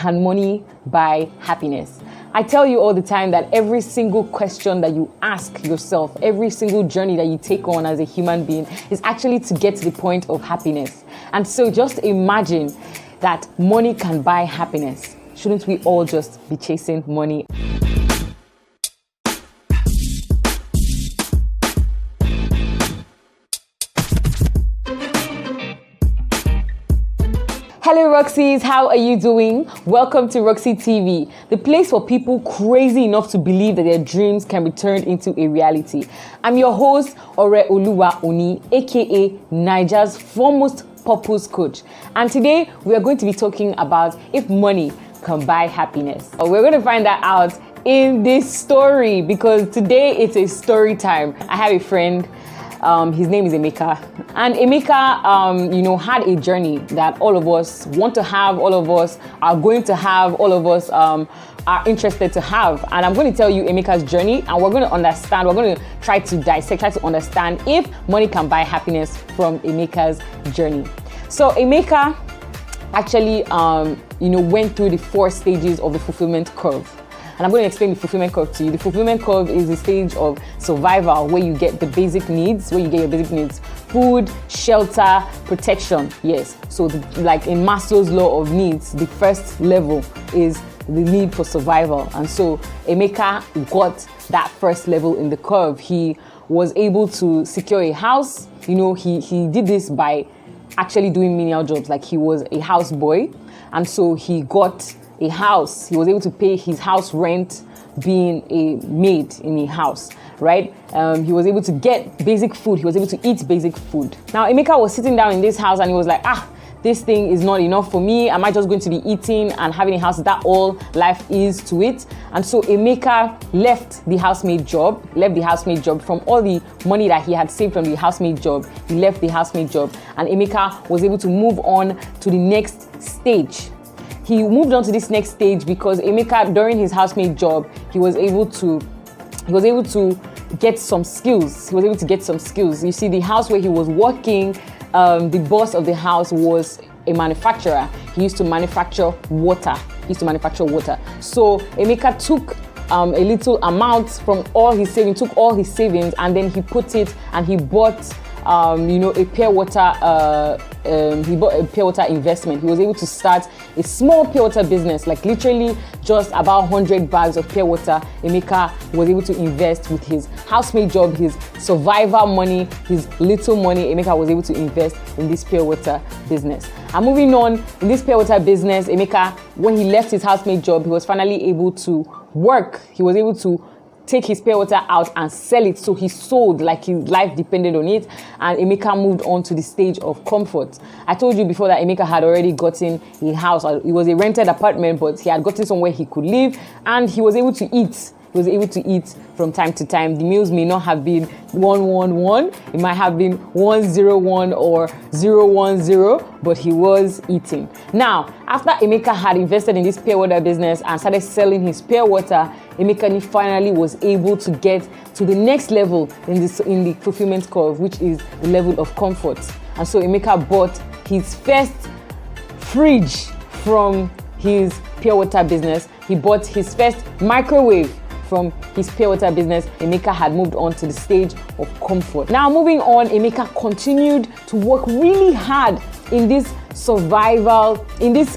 Can money buy happiness? I tell you all the time that every single question that you ask yourself, every single journey that you take on as a human being is actually to get to the point of happiness. And so just imagine that money can buy happiness. Shouldn't we all just be chasing money? Hello Roxys, how are you doing? Welcome to Roxy TV, the place for people crazy enough to believe that their dreams can be turned into a reality. I'm your host, Ore Oluwa Oni, aka Nigeria's foremost purpose coach. And today we are going to be talking about if money can buy happiness. We're going to find that out in this story because today it's a story time. I have a friend. His name is Emeka, and Emeka, had a journey that all of us want to have, all of us are going to have, all of us are interested to have. And I'm going to tell you Emeka's journey, and we're going to understand, we're going to try to dissect, try to understand if money can buy happiness from Emeka's journey. So Emeka actually, went through the 4 stages of the fulfillment curve. And I'm going to explain the fulfillment curve to you. The fulfillment curve is the stage of survival where you get the basic needs, food, shelter, protection. Yes. So like in Maslow's law of needs, the first level is the need for survival. And so Emeka got that first level in the curve. He was able to secure a house. He did this by actually doing menial jobs. Like he was a house boy. And so he got a house. He was able to pay his house rent being a maid in a house, right? He was able to get basic food. He was able to eat basic food. Now, Emeka was sitting down in this house and he was like, this thing is not enough for me. Am I just going to be eating and having a house? Is that all life is to it? And so Emeka left the housemaid job from all the money that he had saved from the housemaid job. He left the housemaid job and Emeka was able to move on to the next stage. He moved on to this next stage because Emeka, during his housemaid job, he was able to get some skills. You see, the house where he was working, the boss of the house was a manufacturer. He used to manufacture water. So Emeka took a little amount from all his savings, and then he put it and he bought a pure water. He bought a pure water investment. He was able to start a small pure water business, like literally just about 100 bags of pure water. Emeka was able to invest with his housemaid job, his survivor money, his little money. Emeka was able to invest in this pure water business. And moving on, in this pure water business, Emeka, when he left his housemaid job, he was finally able to work. He was able to take his pure water out and sell it. So he sold like his life depended on it. And Emeka moved on to the stage of comfort. I told you before that Emeka had already gotten a house. It was a rented apartment, but he had gotten somewhere he could live and he was able to eat. He was able to eat from time to time. The meals may not have been 111. It might have been 101 or 010, but he was eating. Now, after Emeka had invested in this pure water business and started selling his pure water, Emeka finally was able to get to the next level in the fulfillment curve, which is the level of comfort. And so Emeka bought his first fridge from his pure water business. He bought his first microwave from his pure water business. Emeka had moved on to the stage of comfort. Now moving on, Emeka continued to work really hard in this survival, in this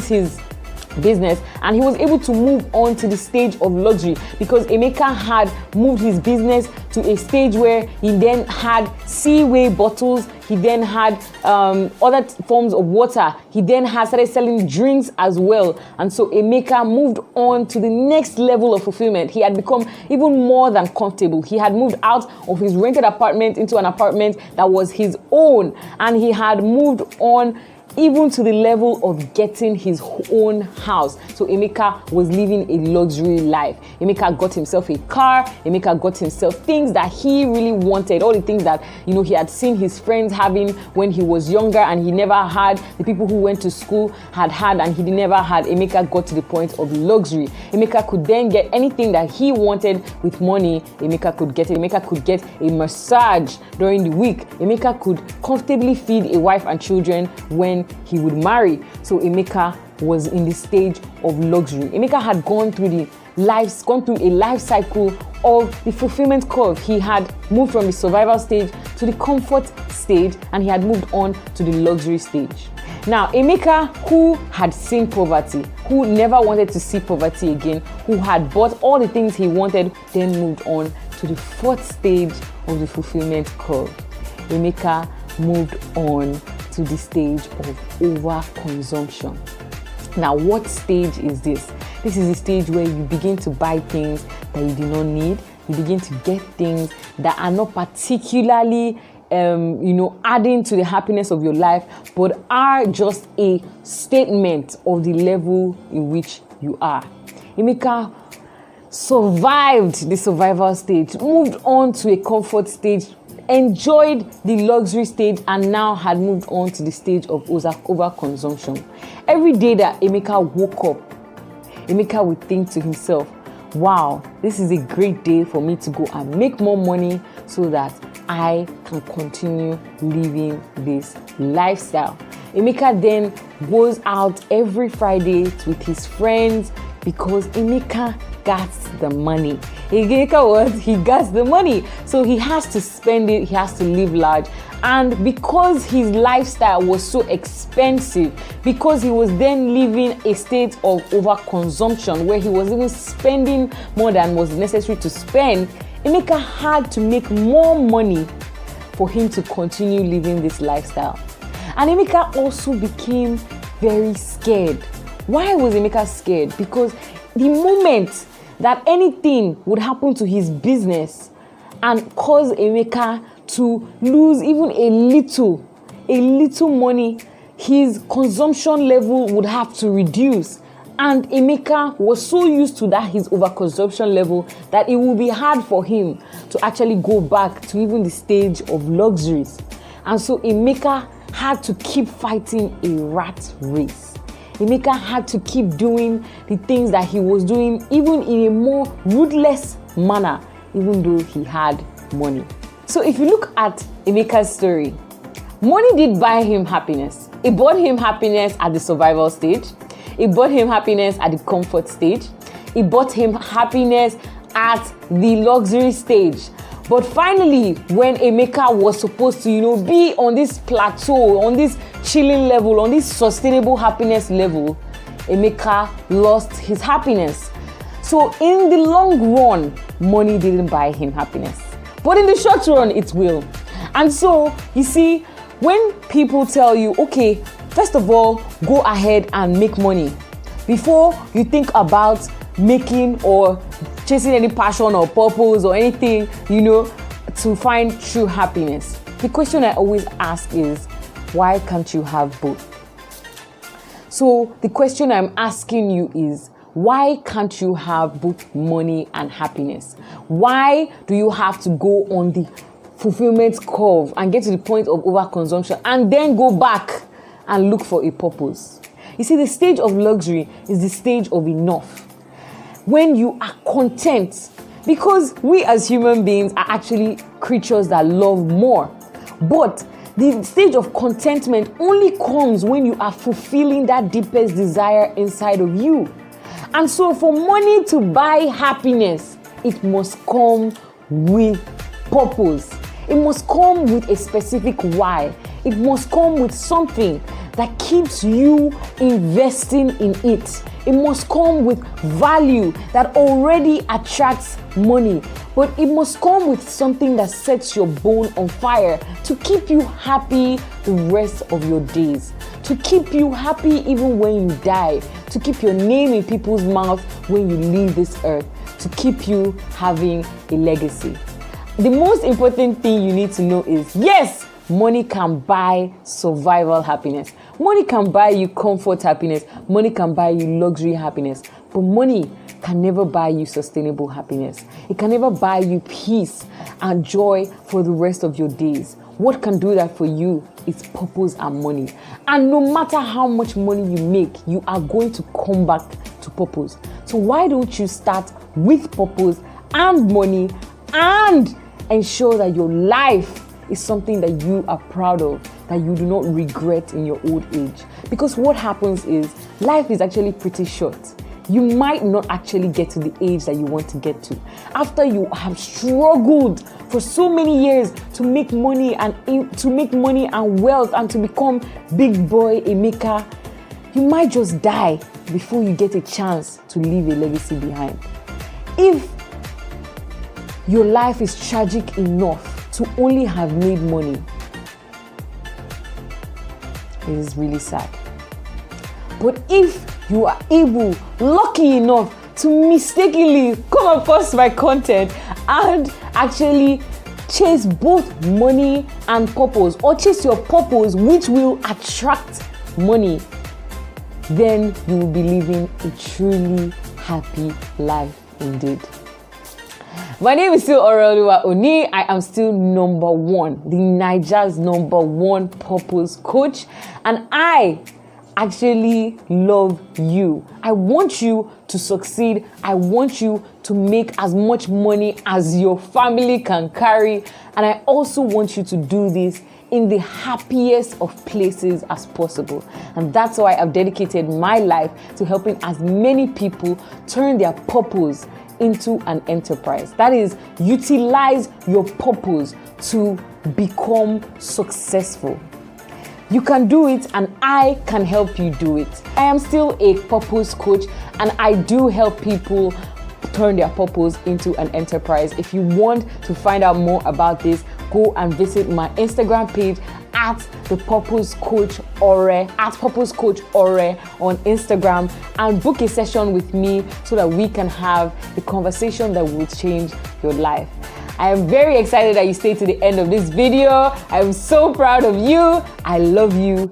his business, and he was able to move on to the stage of luxury because Emeka had moved his business to a stage where he then had Seaway bottles, he then had other forms of water, he then had started selling drinks as well. And so Emeka moved on to the next level of fulfillment. He had become even more than comfortable. He had moved out of his rented apartment into an apartment that was his own, and he had moved on even to the level of getting his own house. So Emeka was living a luxury life. Emeka got himself a car. Emeka got himself things that he really wanted, all the things that he had seen his friends having when he was younger and he never had, the people who went to school had and he never had. Emeka got to the point of luxury. Emeka could then get anything that he wanted with money. Emeka could get it. Emeka could get a massage during the week. Emeka could comfortably feed a wife and children when he would marry. So Emeka was in the stage of luxury. Emeka had gone through a life cycle of the fulfillment curve. He had moved from the survival stage to the comfort stage, and he had moved on to the luxury stage. Now, Emeka, who had seen poverty, who never wanted to see poverty again, who had bought all the things he wanted, then moved on to the fourth stage of the fulfillment curve. Emeka moved on to the stage of overconsumption. Now, what stage is this? This is the stage where you begin to buy things that you do not need. You begin to get things that are not particularly adding to the happiness of your life, but are just a statement of the level in which you are. Emeka survived the survival stage, moved on to a comfort stage, enjoyed the luxury stage, and now had moved on to the stage of overconsumption. Every day that Emeka woke up, Emeka would think to himself, wow, this is a great day for me to go and make more money so that I can continue living this lifestyle. Emeka then goes out every Friday with his friends because Emeka got the money. He got the money. So he has to spend it, he has to live large. And because his lifestyle was so expensive, because he was then living a state of overconsumption where he was even spending more than was necessary to spend, Emeka had to make more money for him to continue living this lifestyle. And Emeka also became very scared. Why was Emeka scared? Because the moment that anything would happen to his business and cause Emeka to lose even a little money, his consumption level would have to reduce. And Emeka was so used to that, his overconsumption level, that it would be hard for him to actually go back to even the stage of luxuries. And so Emeka had to keep fighting a rat race. Emeka had to keep doing the things that he was doing, even in a more ruthless manner, even though he had money. So if you look at Emeka's story, money did buy him happiness. It bought him happiness at the survival stage. It brought him happiness at the comfort stage. It brought him happiness at the luxury stage. But finally, when Emeka was supposed to, be on this plateau, on this chilling level, on this sustainable happiness level, Emeka lost his happiness. So in the long run, money didn't buy him happiness. But in the short run, it will. And so, you see, when people tell you, okay, first of all, go ahead and make money before you think about making or chasing any passion or purpose or anything, to find true happiness. The question I always ask is, why can't you have both? So the question I'm asking you is, why can't you have both money and happiness? Why do you have to go on the fulfillment curve and get to the point of overconsumption and then go back and look for a purpose? You see, the stage of luxury is the stage of enough. When you are content, because we as human beings are actually creatures that love more. But the stage of contentment only comes when you are fulfilling that deepest desire inside of you. And so for money to buy happiness, it must come with purpose. It must come with a specific why. It must come with something that keeps you investing in it. It must come with value that already attracts money. But it must come with something that sets your bone on fire to keep you happy the rest of your days. To keep you happy even when you die. To keep your name in people's mouths when you leave this earth. To keep you having a legacy. The most important thing you need to know is, yes, money can buy survival happiness. Money can buy you comfort happiness. Money can buy you luxury happiness. But money can never buy you sustainable happiness. It can never buy you peace and joy for the rest of your days. What can do that for you is purpose and money. And no matter how much money you make, you are going to come back to purpose. So why don't you start with purpose and money and ensure that your life is something that you are proud of, that you do not regret in your old age, Because what happens is life is actually pretty short. You might not actually get to the age that you want to get to. After you have struggled for so many years to make money and wealth and to become big boy Emeka, you might just die before you get a chance to leave a legacy behind. If your life is tragic enough to only have made money, it is really sad. But if you are lucky enough to mistakenly come across my content and actually chase both money and purpose, or chase your purpose which will attract money, then you will be living a truly happy life indeed. My name is still Oluwa Oni. I am still number one, the Nigeria's number one purpose coach, and I actually love you. I want you to succeed. I want you to make as much money as your family can carry, and I also want you to do this in the happiest of places as possible. And that's why I've dedicated my life to helping as many people turn their purpose into an enterprise. That is, utilize your purpose to become successful. You can do it, and I can help you do it. I am still a purpose coach, and I do help people turn their purpose into an enterprise. If you want to find out more about this, go and visit my Instagram page at the Purpose Coach Ore, at Purpose Coach Ore on Instagram, and book a session with me so that we can have a conversation that will change your life. I am very excited that you stayed to the end of this video. I am so proud of you. I love you.